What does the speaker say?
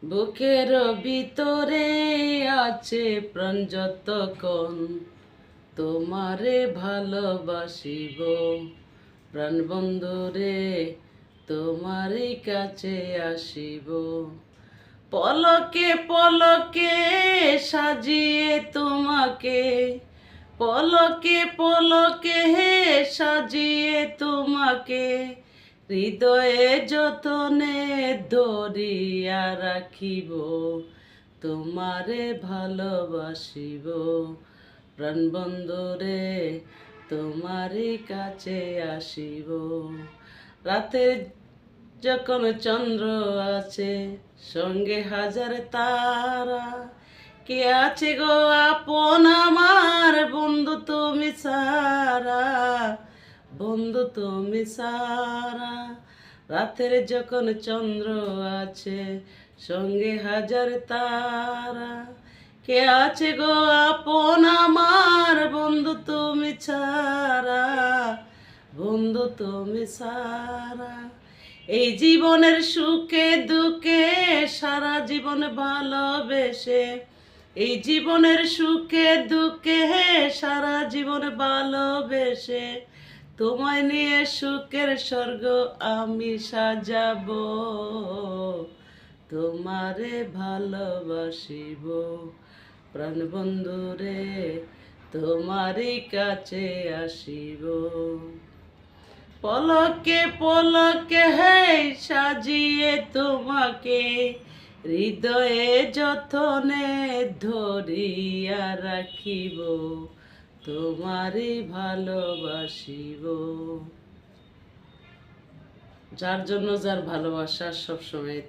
বুকের ভিতরে আছে প্রাণ যতক্ষণ তোমারে ভালোবাসিব, প্রাণ বন্ধুরে তোমারই কাছে আসিব। পলকে পলকে সাজিয়ে তোমাকে, পলকে পলকে সাজিয়ে তোমাকে হৃদয়ে যতনে ধরিয়া রাখিব, তোমারে ভালোবাসিব, প্রাণ বন্ধুরে তোমারই কাছে আসিব। রাতের যখন চন্দ্র আছে সঙ্গে হাজার তারা, কে আছে গো আপন আমার বন্ধু তুমি সারা, বন্ধু তুমি সারা। রাতের যখন চন্দ্র আছে সঙ্গে হাজার তারা, কে আছে গো আপন আমার বন্ধু তুমি ছাড়া, বন্ধু তুমি সারা। এই জীবনের সুখে দুঃখে সারা জীবন ভালোবেসে, এই জীবনের সুখে দুঃখে সারা জীবন ভালোবেসে তোমায় নিয়ে সুখের স্বর্গ আমি সাজাবো, তোমারে ভালোবাসিব, প্রাণ বন্ধুরে তোমারই কাছে আসিব। পলকে পলকে সাজিয়ে তোমাকে হৃদয়ে যতনে ধরিয়া রাখিব, তোমারই ভালোবাসিব। যার জন্য যার ভালোবাসা সবসময়